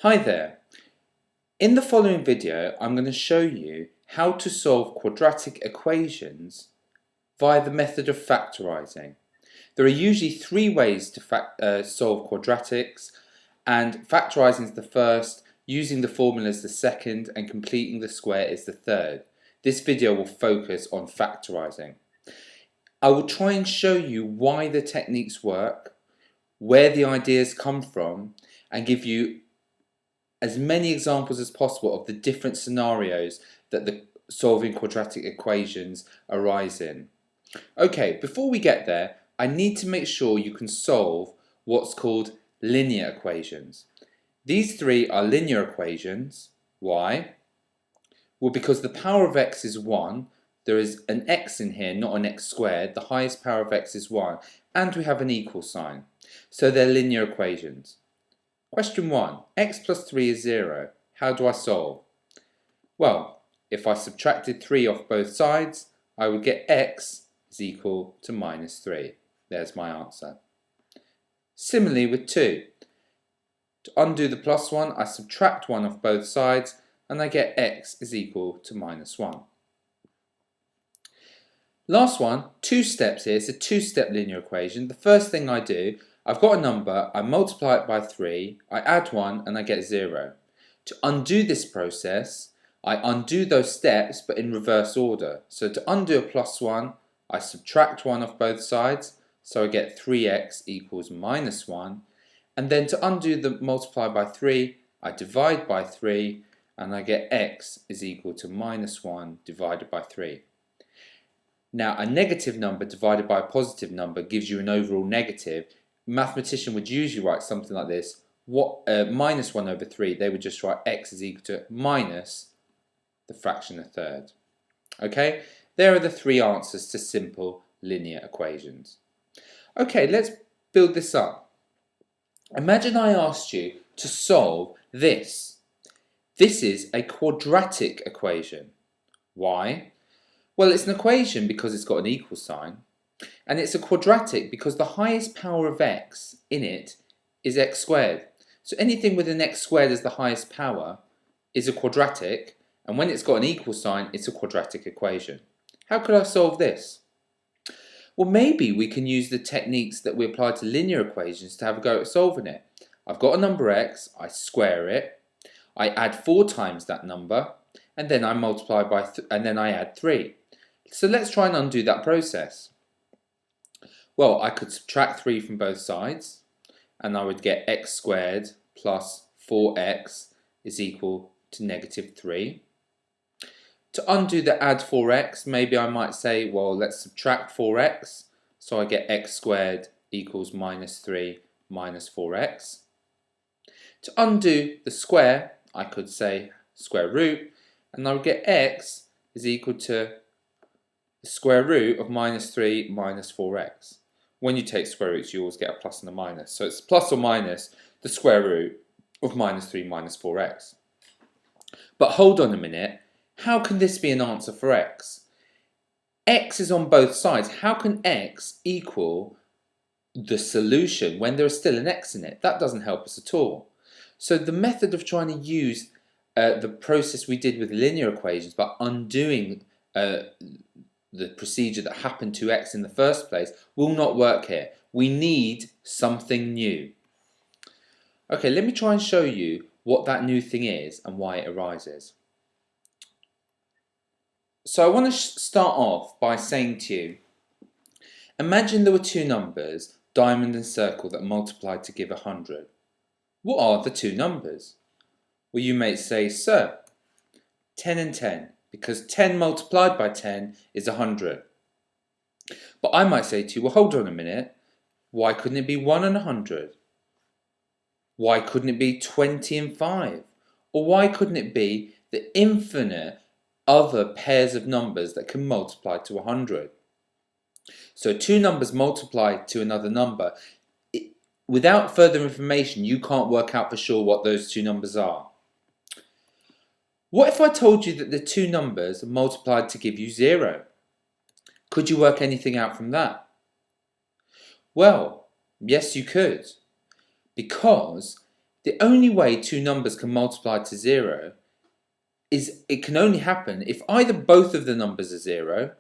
Hi there. In the following video, I'm going to show you how to solve quadratic equations via the method of factorising. There are usually three ways to solve quadratics, and factorising is the first, using the formula is the second, and completing the square is the third. This video will focus on factorising. I will try and show you why the techniques work, where the ideas come from, and give you as many examples as possible of the different scenarios that the solving quadratic equations arise in. Okay, before we get there, I need to make sure you can solve what's called linear equations. These three are linear equations. Why? Well, because the power of x is 1, there is an x in here, not an x squared. The highest power of x is 1, and we have an equal sign. So they're linear equations. Question 1. X plus 3 is 0. How do I solve? Well, if I subtracted 3 off both sides, I would get x is equal to minus 3. There's my answer. Similarly with 2. To undo the plus 1, I subtract 1 off both sides, and I get x is equal to minus 1. Last one, 2 steps here. It's a 2-step linear equation. The first thing I do, I've got a number, I multiply it by 3, I add 1 and I get 0. To undo this process, I undo those steps but in reverse order. So to undo a plus 1, I subtract 1 off both sides, so I get 3x equals minus 1. And then to undo the multiply by 3, I divide by 3 and I get x is equal to minus 1 divided by 3. Now a negative number divided by a positive number gives you an overall negative. A mathematician would usually write something like this, minus 1 over 3, they would just write x is equal to minus the fraction a third. Okay, there are the three answers to simple linear equations. Okay, let's build this up. Imagine I asked you to solve this. This is a quadratic equation. Why? Well, it's an equation because it's got an equal sign. And it's a quadratic because the highest power of x in it is x squared. So anything with an x squared as the highest power is a quadratic, and when it's got an equal sign, it's a quadratic equation. How could I solve this? Well, maybe we can use the techniques that we apply to linear equations to have a go at solving it. I've got a number x, I square it, I add 4 times that number, and then I multiply by and then I add 3. So let's try and undo that process. Well, I could subtract 3 from both sides, and I would get x squared plus 4x is equal to negative 3. To undo the add 4x, maybe I might say, well, let's subtract 4x, so I get x squared equals minus 3 minus 4x. To undo the square, I could say square root, and I would get x is equal to the square root of minus 3 minus 4x. When you take square roots, you always get a plus and a minus. So it's plus or minus the square root of minus 3 minus 4x. But hold on a minute. How can this be an answer for x? X is on both sides. How can x equal the solution when there is still an x in it? That doesn't help us at all. So the method of trying to use the process we did with linear equations by undoing the procedure that happened to x in the first place will not work here. We need something new. Okay, let me try and show you what that new thing is and why it arises. So I want to start off by saying to you, imagine there were two numbers, diamond and circle, that multiplied to give 100. What are the two numbers? Well, you may say, sir, 10 and 10. Because 10 multiplied by 10 is 100. But I might say to you, well, hold on a minute. Why couldn't it be 1 and 100? Why couldn't it be 20 and 5? Or why couldn't it be the infinite other pairs of numbers that can multiply to 100? So two numbers multiplied to another number. Without further information, you can't work out for sure what those two numbers are. What if I told you that the two numbers multiplied to give you 0? Could you work anything out from that? Well, yes you could. Because The only way two numbers can multiply to 0 is it can only happen if either both of the numbers are 0,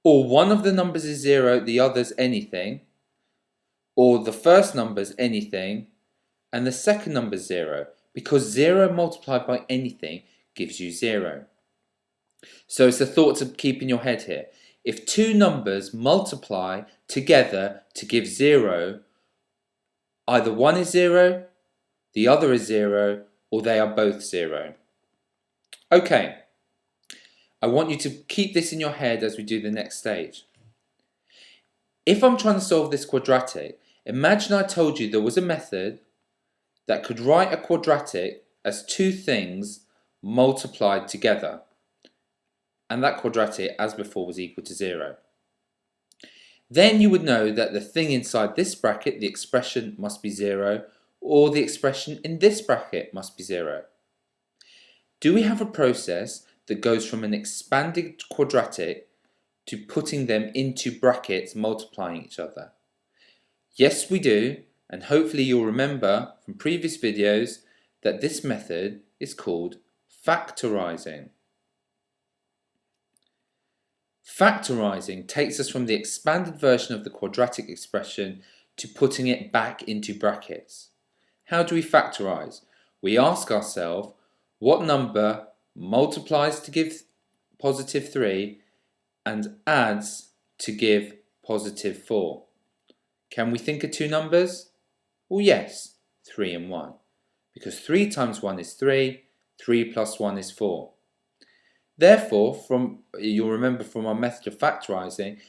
or one of the numbers is 0, the other's anything, or the first number's anything, and the second number's 0, because 0 multiplied by anything gives you 0. So it's a thought to keep in your head here. If two numbers multiply together to give 0, either one is 0, the other is 0, or they are both 0. Okay, I want you to keep this in your head as we do the next stage. If I'm trying to solve this quadratic, imagine I told you there was a method that could write a quadratic as two things multiplied together, and that quadratic, as before, was equal to 0. Then you would know that the thing inside this bracket, the expression, must be 0, or the expression in this bracket must be 0. Do we have a process that goes from an expanded quadratic to putting them into brackets multiplying each other? Yes, we do, and hopefully you'll remember from previous videos that this method is called factorising. Factorising takes us from the expanded version of the quadratic expression to putting it back into brackets. How do we factorise? We ask ourselves, what number multiplies to give positive 3 and adds to give positive 4? Can we think of two numbers? Well, yes, 3 and 1. Because 3 times 1 is 3, 3 plus 1 is 4. Therefore, you'll remember from our method of factorising,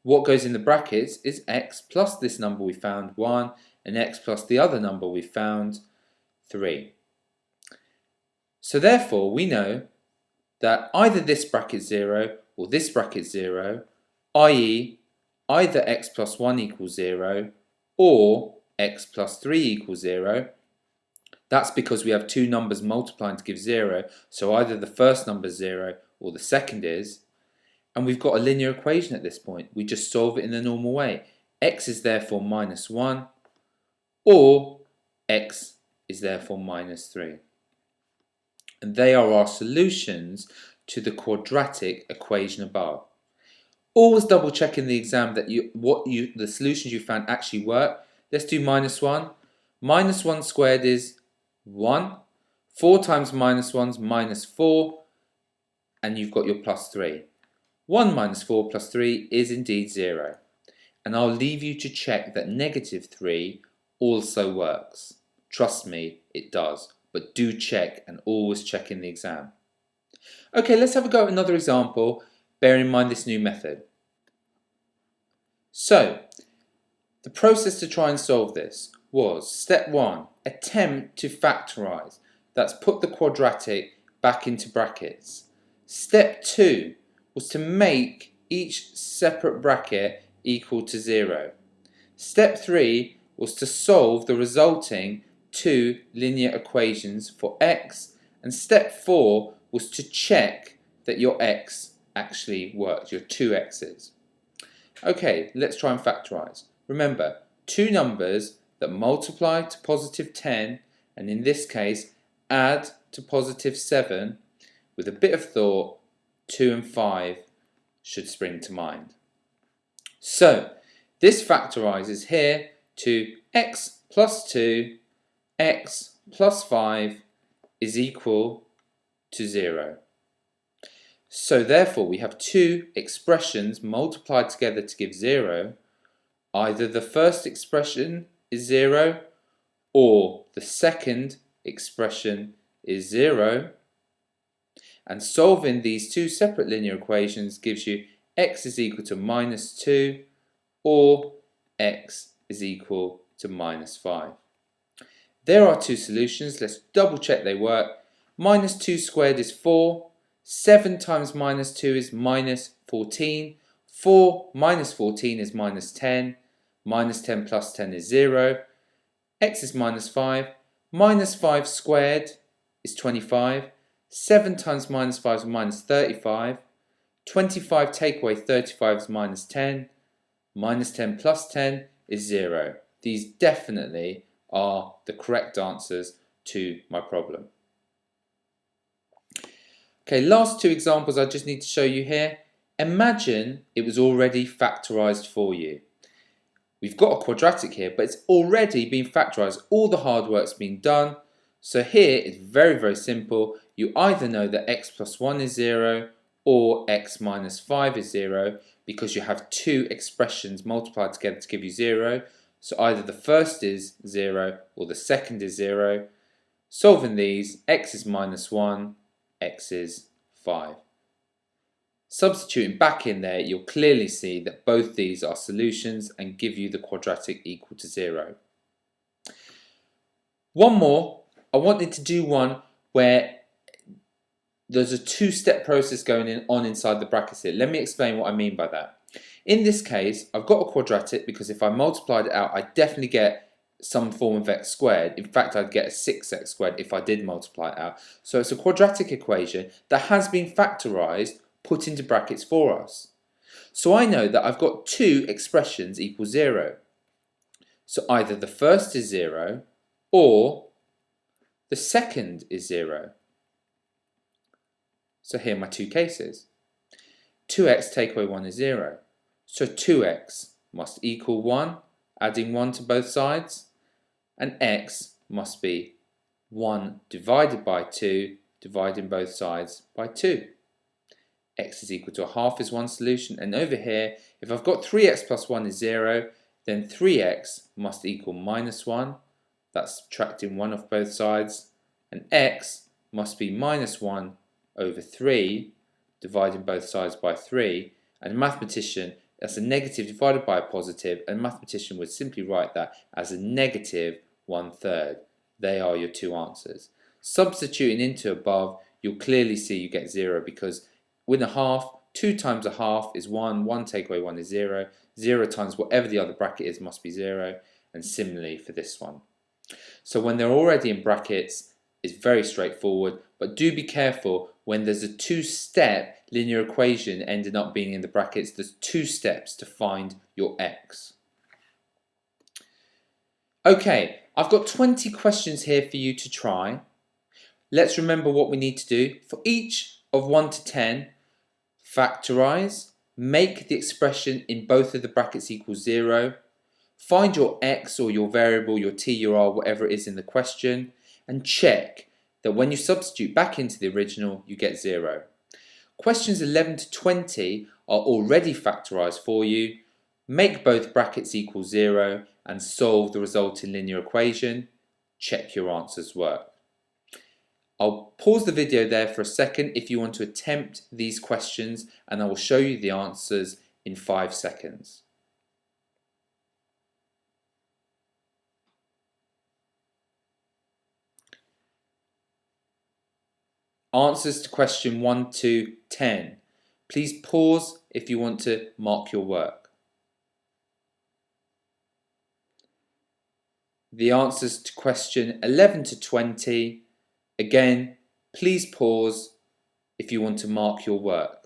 what goes in the brackets is x plus this number we found, 1, and x plus the other number we found, 3. So therefore, we know that either this bracket 0 or this bracket 0, i.e. either x plus 1 equals 0 or x plus 3 equals 0. That's because we have two numbers multiplying to give 0, so either the first number is 0 or the second is. And we've got a linear equation at this point. We just solve it in the normal way. X is therefore minus 1, or x is therefore minus 3. And they are our solutions to the quadratic equation above. Always double check in the exam that the solutions you found actually work. Let's do minus 1. Minus 1 squared is 1. 4 times minus 1 is minus 4. And you've got your plus 3. 1 minus 4 plus 3 is indeed 0. And I'll leave you to check that negative 3 also works. Trust me, it does. But do check, and always check in the exam. Okay, let's have a go at another example, bearing in mind this new method. So, the process to try and solve this was, step 1, attempt to factorise. That's put the quadratic back into brackets. Step 2 was to make each separate bracket equal to 0. Step 3 was to solve the resulting two linear equations for x, and step 4 was to check that your x actually worked, your two x's. Okay, let's try and factorise. Remember, two numbers that multiply to positive 10, and in this case add to positive 7, with a bit of thought, 2 and 5 should spring to mind. So, this factorises here to x plus 2, x plus 5 is equal to 0. So therefore we have two expressions multiplied together to give 0. Either the first expression is 0 or the second expression is 0. And solving these two separate linear equations gives you x is equal to minus 2 or x is equal to minus 5. There are two solutions. Let's double check they work. Minus 2 squared is 4. 7 times minus 2 is minus 14. 4 minus 14 is minus 10. Minus 10 plus 10 is 0. X is minus 5. Minus 5 squared is 25. 7 times minus 5 is minus 35. 25 take away 35 is minus 10. Minus 10 plus 10 is 0. These definitely are the correct answers to my problem. Okay, last two examples I just need to show you here. Imagine it was already factorised for you. We've got a quadratic here, but it's already been factorised. All the hard work's been done. So here it's very, very simple. You either know that x plus 1 is 0 or x minus 5 is 0 because you have two expressions multiplied together to give you 0. So either the first is 0 or the second is 0. Solving these, x is minus 1, x is 5. Substituting back in there, you'll clearly see that both these are solutions and give you the quadratic equal to 0. One more. I wanted to do one where there's a two-step process going on inside the brackets here. Let me explain what I mean by that. In this case, I've got a quadratic because if I multiplied it out, I definitely get some form of x squared. In fact, I'd get a 6x squared if I did multiply it out. So it's a quadratic equation that has been factorised, put into brackets for us. So I know that I've got two expressions equal 0. So either the first is 0 or the second is 0. So here are my two cases. 2x take away 1 is 0. So 2x must equal 1, adding 1 to both sides. And x must be 1 divided by 2, dividing both sides by 2. X is equal to a half is one solution. And over here, if I've got 3x plus 1 is 0, then 3x must equal minus 1. That's subtracting 1 off both sides. And x must be minus 1 over 3, dividing both sides by 3. And a mathematician, that's a negative divided by a positive, and a mathematician would simply write that as a negative 1/3. They are your two answers. Substituting into above, you'll clearly see you get 0 because with a half, 2 times a half is 1, 1 take away 1 is 0, 0 times whatever the other bracket is must be 0, and similarly for this one. So when they're already in brackets, it's very straightforward, but do be careful when there's a two-step linear equation ending up being in the brackets. There's 2 steps to find your x. Okay, I've got 20 questions here for you to try. Let's remember what we need to do. For each of 1 to 10, factorise, make the expression in both of the brackets equal 0, find your x or your variable, your t, your r, whatever it is in the question, and check that when you substitute back into the original, you get 0. Questions 11 to 20 are already factorised for you. Make both brackets equal 0 and solve the resulting linear equation. Check your answers work. I'll pause the video there for a second if you want to attempt these questions, and I will show you the answers in 5 seconds. Answers to question 1 to 10. Please pause if you want to mark your work. The answers to question 11 to 20. Again, please pause if you want to mark your work.